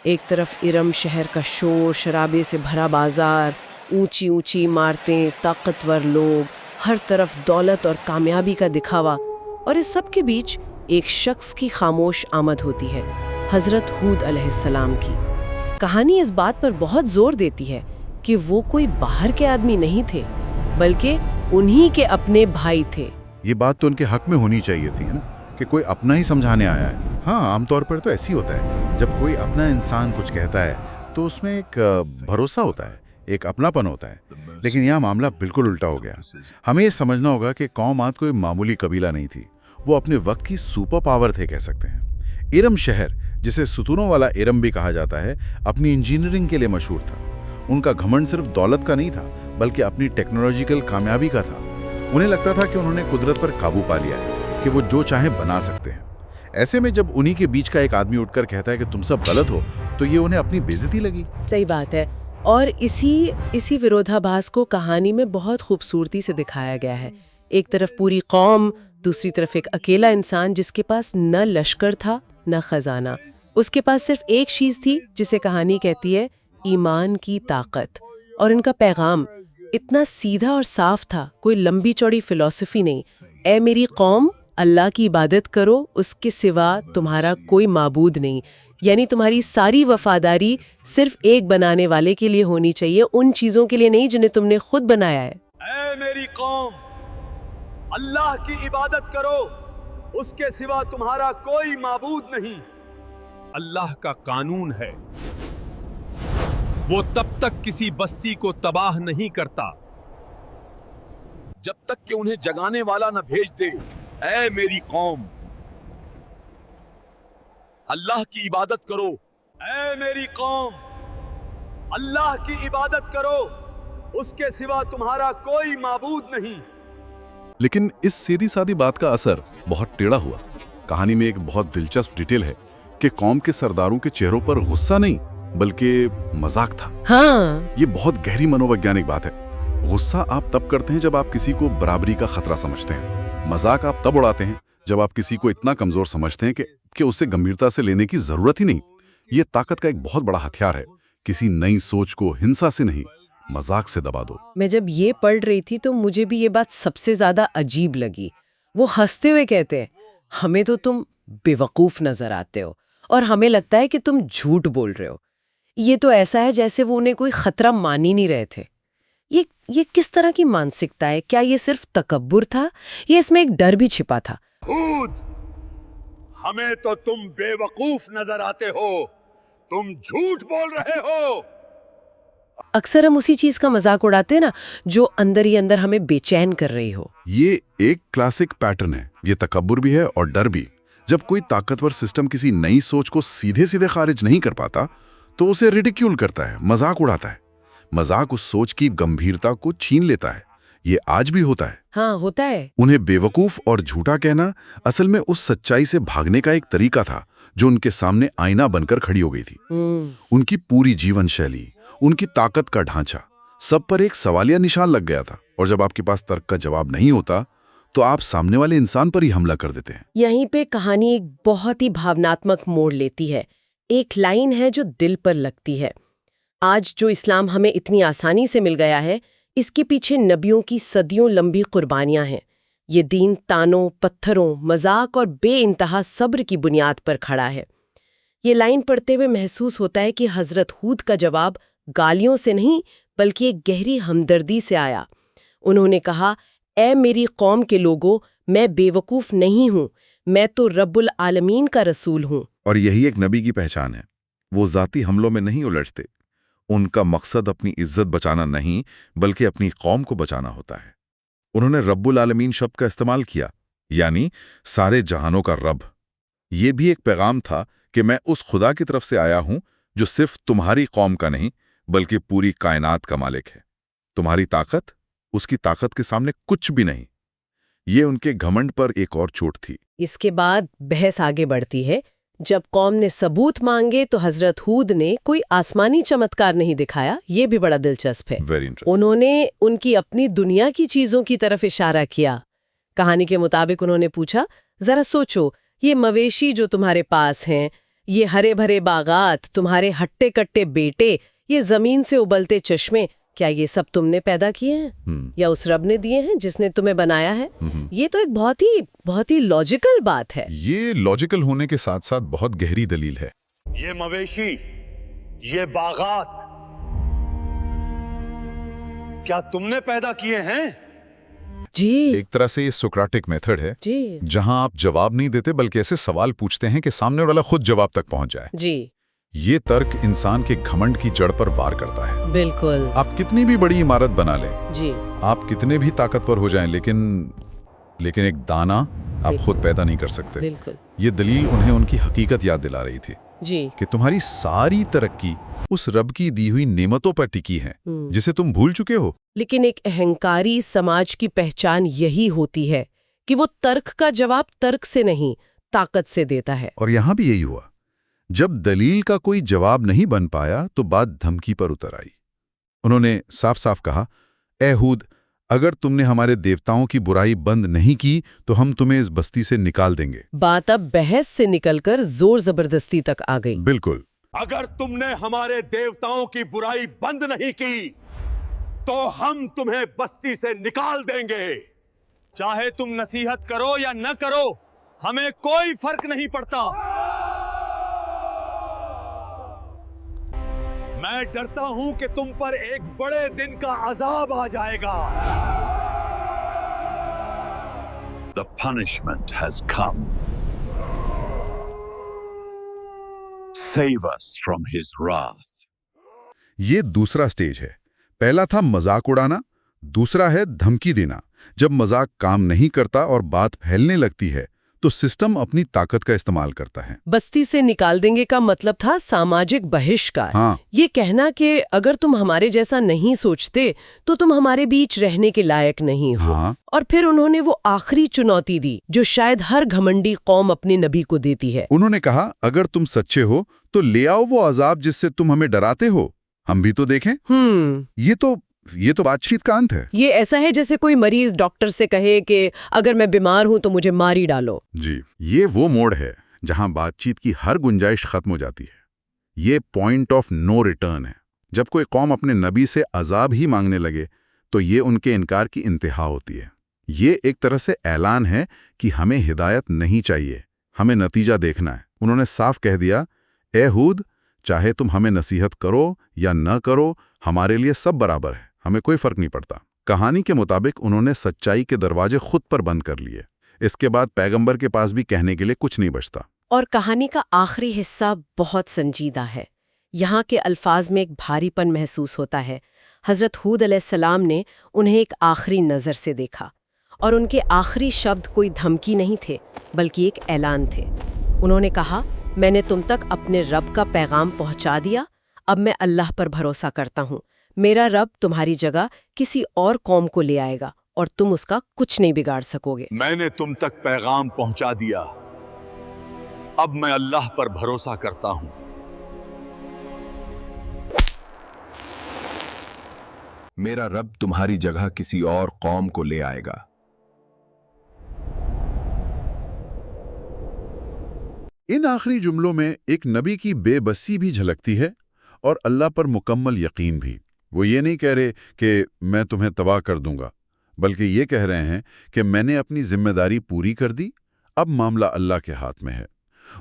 एक तरफ इरम शहर का शोर, शराबे से भरा बाजार, ऊंची ऊंची इमारतें, ताकतवर लोग, हर तरफ दौलत और कामयाबी का दिखावा, और इस सब के बीच एक शख्स की खामोश आमद होती है, हज़रत हूद अलैहिस्सलाम की। कहानी इस बात पर बहुत जोर देती है कि वो कोई बाहर के आदमी नहीं थे, बल्कि उन्हीं के अपने भाई थे। ये बात तो उनके हक में होनी चाहिए थी ना, कि कोई अपना ही समझाने आया है। हाँ, आमतौर पर तो ऐसी होता है, जब कोई अपना इंसान कुछ कहता है तो उसमें एक भरोसा होता है, एक अपनापन होता है। लेकिन यह मामला बिल्कुल उल्टा हो गया। हमें ये समझना होगा कि कौम आद कोई मामूली कबीला नहीं थी, वो अपने वक्त की सुपर पावर थे, कह सकते हैं। इरम शहर, जिसे सुतूनों वाला इरम भी कहा जाता है, अपनी इंजीनियरिंग के लिए मशहूर था। उनका घमंड सिर्फ दौलत का नहीं था, बल्कि अपनी टेक्नोलॉजिकल कामयाबी का था। उन्हें लगता था कि उन्होंने कुदरत पर काबू पा लिया है, कि वो जो चाहे बना सकते हैं। ऐसे में जब उन्हीं के बीच का एक आदमी उठकर कहता है कि तुम सब गलत हो, तो ये उन्हें अपनी बेइज्जती लगी। सही बात है। और इसी विरोधाभास को कहानी में बहुत खूबसूरती से दिखाया गया है। एक तरफ पूरी कौम, दूसरी तरफ एक अकेला इंसान जिसके पास न लश्कर था न खजाना। उसके पास सिर्फ एक चीज थी, जिसे कहानी कहती है ईमान की ताकत। और इनका पैगाम इतना सीधा और साफ था, कोई लंबी चौड़ी फिलॉसफी नहीं। ए मेरी कौम, अल्लाह की इबादत करो, उसके सिवा तुम्हारा कोई माबूद नहीं। यानी तुम्हारी सारी वफादारी सिर्फ एक बनाने वाले के लिए होनी चाहिए, उन चीजों के लिए नहीं जिन्हें तुमने खुद बनाया है। ऐ मेरी कौम, अल्लाह की इबादत करो, उसके सिवा तुम्हारा कोई माबूद नहीं। अल्लाह का कानून है, वो तब तक किसी बस्ती को तबाह नहीं करता जब तक कि उन्हें जगाने वाला न भेज दे। ऐ मेरी कौम, अल्लाह की इबादत करो। ऐ मेरी कौम, अल्लाह की इबादत करो, उसके सिवा तुम्हारा कोई माबूद नहीं। लेकिन इस सीधी सादी बात का असर बहुत टेढ़ा हुआ। कहानी में एक बहुत दिलचस्प डिटेल है कि कौम के सरदारों के चेहरों पर गुस्सा नहीं, बल्कि मजाक था। हाँ, ये बहुत गहरी मनोवैज्ञानिक बात है। गुस्सा आप तब करते हैं जब आप किसी को बराबरी का खतरा समझते हैं। मजाक आप तब उड़ाते हैं जब आप किसी को इतना कमजोर समझते हैं कि उससे गंभीरता से लेने की जरूरत ही नहीं। ये ताकत का एक बहुत बड़ा हथियार है। किसी नई सोच को हिंसा से नहीं, मजाक से दबा दो। मैं जब ये पढ़ रही थी तो मुझे भी ये बात सबसे ज्यादा अजीब लगी। वो हंसते हुए कहते हैं, हमें तो तुम बेवकूफ नजर आते हो और हमें लगता है कि तुम झूठ बोल रहे हो। ये तो ऐसा है जैसे वो उन्हें कोई खतरा मान ही नहीं रहे थे। ये किस तरह की मानसिकता है? क्या ये सिर्फ तकब्बुर था या इसमें एक डर भी छिपा था? हूद, हमें तो तुम बेवकूफ नजर आते हो, तुम झूठ बोल रहे हो। अक्सर हम उसी चीज का मजाक उड़ाते हैं ना, जो अंदर ही अंदर हमें बेचैन कर रही हो। ये एक क्लासिक पैटर्न है। ये तकब्बुर भी है और डर भी। जब कोई ताकतवर सिस्टम किसी नई सोच को सीधे सीधे खारिज नहीं कर पाता तो उसे रिडिक्यूल करता है, मजाक उड़ाता है। मजाक उस सोच की गंभीरता को छीन लेता है। ये आज भी होता है। हाँ, होता है। उन्हें बेवकूफ और झूठा कहना असल में उस सच्चाई से भागने का एक तरीका था जो उनके सामने आईना बनकर खड़ी हो गई थी। उनकी पूरी जीवन शैली, उनकी ताकत का ढांचा, सब पर एक सवालिया निशान लग गया था। और जब आपके पास तर्क का जवाब नहीं होता तो आप सामने वाले इंसान पर ही हमला कर देते हैं। यहीं पे कहानी एक बहुत ही भावनात्मक मोड़ लेती है। एक लाइन है जो दिल पर लगती है। आज जो इस्लाम हमें इतनी आसानी से मिल गया है, इसके पीछे नबियों की सदियों लंबी कुर्बानियां हैं। ये दीन तानों, पत्थरों, मजाक और बेइंतहा सब्र की बुनियाद पर खड़ा है। ये लाइन पढ़ते हुए महसूस होता है कि हजरत हूद का जवाब गालियों से नहीं, बल्कि एक गहरी हमदर्दी से आया। उन्होंने कहा, ऐ मेरी कौम के लोगों, मैं बेवकूफ नहीं हूं, मैं तो रब्बुल आलमीन का रसूल हूं। और यही एक नबी की पहचान है। वो जाती हमलों में नहीं उलझते। उनका मकसद अपनी इज्जत बचाना नहीं, बल्कि अपनी कौम को बचाना होता है। उन्होंने रब्बुल आलमीन शब्द का इस्तेमाल किया, यानी सारे जहानों का रब। ये भी एक पैगाम था कि मैं उस खुदा की तरफ से आया हूं जो सिर्फ तुम्हारी कौम का नहीं, बल्कि पूरी कायनात का मालिक है। तुम्हारी ताकत उसकी ताकत के सामने कुछ भी नहीं। ये उनके घमंड पर एक और चोट थी। इसके बाद बहस आगे बढ़ती है। जब कौम ने सबूत मांगे तो हजरत हूद ने कोई आसमानी चमत्कार नहीं दिखाया। ये भी बड़ा दिलचस्प है। उन्होंने उनकी अपनी दुनिया की चीजों की तरफ इशारा किया। कहानी के मुताबिक उन्होंने पूछा, जरा सोचो, ये मवेशी जो तुम्हारे पास हैं, ये हरे भरे बागात, तुम्हारे हट्टे कट्टे बेटे, ये जमीन से उबलते चश्मे, क्या ये सब तुमने पैदा किए हैं या उस रब ने दिए हैं जिसने तुम्हें बनाया है? ये तो एक बहुत ही लॉजिकल बात है। ये लॉजिकल होने के साथ साथ बहुत गहरी दलील है। ये मवेशी, ये बागात, क्या तुमने पैदा किए हैं? जी एक तरह से ये सोक्राटिक मेथड है, जी जहां आप जवाब नहीं देते बल्कि ऐसे सवाल पूछते हैं कि सामने वाला खुद जवाब तक पहुंच जाए। जी ये तर्क इंसान के घमंड की जड़ पर वार करता है। बिल्कुल। आप कितनी भी बड़ी इमारत बना लें, जी आप कितने भी ताकतवर हो जाएं, लेकिन एक दाना आप खुद पैदा नहीं कर सकते। बिल्कुल। ये दलील उन्हें उनकी हकीकत याद दिला रही थी जी कि तुम्हारी सारी तरक्की उस रब की दी हुई नेमतों पर टिकी है जिसे तुम भूल चुके हो। लेकिन एक अहंकारी समाज की पहचान यही होती है कि वो तर्क का जवाब तर्क से नहीं, ताकत से देता है। और यहां भी यही हुआ। जब दलील का कोई जवाब नहीं बन पाया तो बात धमकी पर उतर आई। उन्होंने साफ साफ कहा, ए हूद, अगर तुमने हमारे देवताओं की बुराई बंद नहीं की तो हम तुम्हें इस बस्ती से निकाल देंगे। बात अब बहस से निकलकर जोर जबरदस्ती तक आ गई। बिल्कुल। अगर तुमने हमारे देवताओं की बुराई बंद नहीं की तो हम तुम्हें बस्ती से निकाल देंगे। चाहे तुम नसीहत करो या न करो, हमें कोई फर्क नहीं पड़ता। मैं डरता हूं कि तुम पर एक बड़े दिन का अजाब आ जाएगा। The punishment has come. Save us from his wrath. ये दूसरा स्टेज है। पहला था मजाक उड़ाना, दूसरा है धमकी देना। जब मजाक काम नहीं करता और बात फैलने लगती है तो सिस्टम अपनी ताकत का इस्तेमाल करता है। बस्ती से निकाल देंगे का मतलब था सामाजिक बहिष्कार। हाँ। ये कहना कि अगर तुम हमारे जैसा नहीं सोचते तो तुम हमारे बीच रहने के लायक नहीं हो। हाँ। और फिर उन्होंने वो आखिरी चुनौती दी जो शायद हर घमंडी कौम अपने नबी को देती है। उन्होंने कहा, अगर तुम सच्चे हो तो ले आओ वो अजाब जिससे तुम हमें डराते हो, हम भी तो देखें। ये तो बातचीत का अंत है। ये ऐसा है जैसे कोई मरीज डॉक्टर से कहे कि अगर मैं बीमार हूं तो मुझे मार ही डालो। जी, ये वो मोड़ है जहां बातचीत की हर गुंजाइश खत्म हो जाती है। ये पॉइंट ऑफ नो रिटर्न है। जब कोई कौम अपने नबी से अजाब ही मांगने लगे तो ये उनके इनकार की इंतहा होती है। ये एक तरह से ऐलान है कि हमें हिदायत नहीं चाहिए, हमें नतीजा देखना है। उन्होंने साफ कह दिया, ए हूद, चाहे तुम हमें नसीहत करो या न करो, हमारे लिए सब बराबर है, हमें कोई फर्क नहीं पड़ता। कहानी के मुताबिक उन्होंने सच्चाई के दरवाजे खुद पर बंद कर लिए। इसके बाद पैगंबर के पास भी कहने के लिए कुछ नहीं बचता। और कहानी का आखिरी हिस्सा बहुत संजीदा है। यहाँ के अल्फाज में एक भारीपन महसूस होता है। हज़रत हूद अलैहिस्सलाम ने उन्हें एक आखिरी नज़र से देखा और उनके आखिरी शब्द कोई धमकी नहीं थे बल्कि एक ऐलान थे। उन्होंने कहा, मैंने तुम तक अपने रब का पैगाम पहुँचा दिया, अब मैं अल्लाह पर भरोसा करता हूँ। मेरा रब तुम्हारी जगह किसी और कौम को ले आएगा और तुम उसका कुछ नहीं बिगाड़ सकोगे। मैंने तुम तक पैगाम पहुंचा दिया, अब मैं अल्लाह पर भरोसा करता हूं। मेरा रब तुम्हारी जगह किसी और कौम को ले आएगा। इन आखिरी जुमलों में एक नबी की बेबसी भी झलकती है और अल्लाह पर मुकम्मल यकीन भी। वो ये नहीं कह रहे कि मैं तुम्हें तबाह कर दूंगा, बल्कि ये कह रहे हैं कि मैंने अपनी जिम्मेदारी पूरी कर दी, अब मामला अल्लाह के हाथ में है।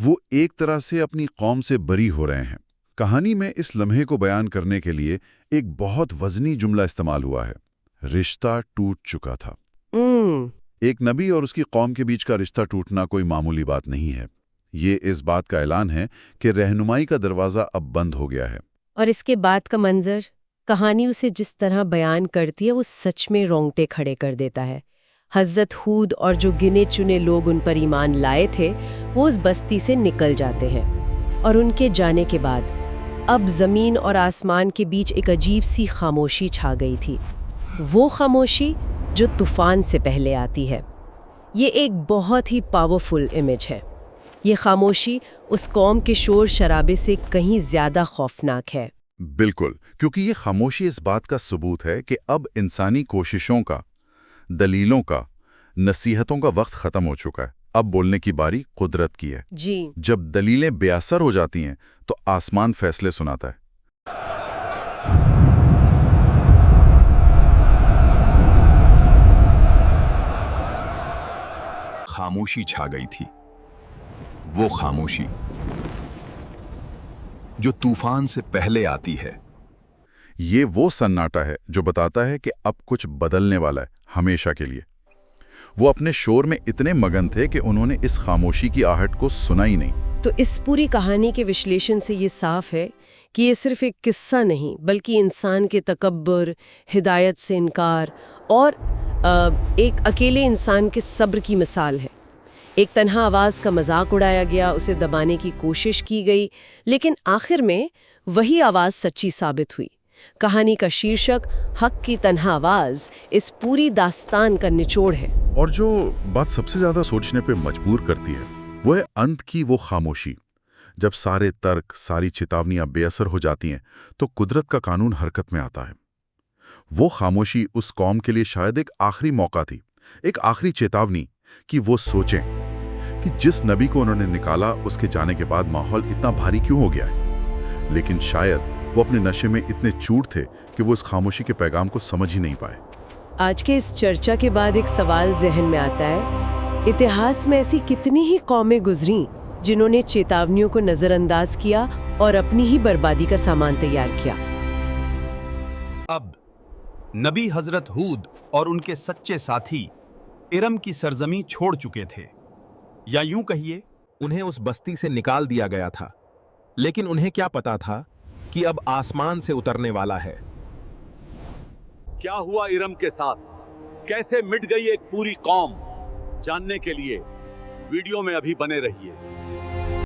वो एक तरह से अपनी कौम से बरी हो रहे हैं। कहानी में इस लम्हे को बयान करने के लिए एक बहुत वजनी जुमला इस्तेमाल हुआ है, रिश्ता टूट चुका था। एक नबी और उसकी कौम के बीच का रिश्ता टूटना कोई मामूली बात नहीं है। ये इस बात का ऐलान है कि रहनुमाई का दरवाज़ा अब बंद हो गया है। और इसके बाद का मंजर, कहानी उसे जिस तरह बयान करती है वो सच में रोंगटे खड़े कर देता है। हज़रत हूद और जो गिने चुने लोग उन पर ईमान लाए थे वो उस बस्ती से निकल जाते हैं और उनके जाने के बाद अब ज़मीन और आसमान के बीच एक अजीब सी खामोशी छा गई थी। वो खामोशी जो तूफान से पहले आती है। ये एक बहुत ही पावरफुल इमेज है। ये खामोशी उस कौम के शोर शराबे से कहीं ज़्यादा खौफनाक है। बिल्कुल, क्योंकि ये खामोशी इस बात का सबूत है कि अब इंसानी कोशिशों का, दलीलों का, नसीहतों का वक्त ख़त्म हो चुका है। अब बोलने की बारी कुदरत की है। जी। जब दलीलें बेअसर हो जाती हैं तो आसमान फैसले सुनाता है। खामोशी छा गई थी, वो खामोशी जो तूफान से पहले आती है। ये वो सन्नाटा है जो बताता है कि अब कुछ बदलने वाला है, हमेशा के लिए। वो अपने शोर में इतने मगन थे कि उन्होंने इस खामोशी की आहट को सुना ही नहीं। तो इस पूरी कहानी के विश्लेषण से ये साफ है कि ये सिर्फ एक किस्सा नहीं, बल्कि इंसान के तकब्बुर, हिदायत से इनकार और एक अकेले इंसान के सब्र की मिसाल है। एक तन्हा आवाज़ का मजाक उड़ाया गया, उसे दबाने की कोशिश की गई, लेकिन आखिर में वही आवाज़ सच्ची साबित हुई। कहानी का शीर्षक हक की तन्हा आवाज़ इस पूरी दास्तान का निचोड़ है। और जो बात सबसे ज्यादा सोचने पे मजबूर करती है वो है अंत की वो खामोशी। जब सारे तर्क, सारी चेतावनियां बेअसर हो जाती हैं तो कुदरत का कानून हरकत में आता है। वो खामोशी उस कौम के लिए शायद एक आखिरी मौका थी, एक आखिरी चेतावनी कि वो सोचें कि जिस नबी को उन्होंने निकाला उसके जाने के बाद माहौल इतना भारी क्यों हो गया है। लेकिन शायद वो अपने नशे में इतने चूर थे कि वो इस खामोशी के पैगाम को समझ ही नहीं पाए। आज के इस चर्चा के बाद एक सवाल जहन में आता है, इतिहास में ऐसी कितनी ही कौमें गुजरी जिन्होंने चेतावनियों को नजरअंदाज किया और अपनी ही बर्बादी का सामान तैयार किया। अब नबी हजरत हूद और उनके सच्चे साथी इरम की सरजमी छोड़ चुके थे, या यूं कहिए उन्हें उस बस्ती से निकाल दिया गया था, लेकिन उन्हें क्या पता था कि अब आसमान से उतरने वाला है। क्या हुआ इरम के साथ, कैसे मिट गई एक पूरी कौम, जानने के लिए वीडियो में अभी बने रहिए।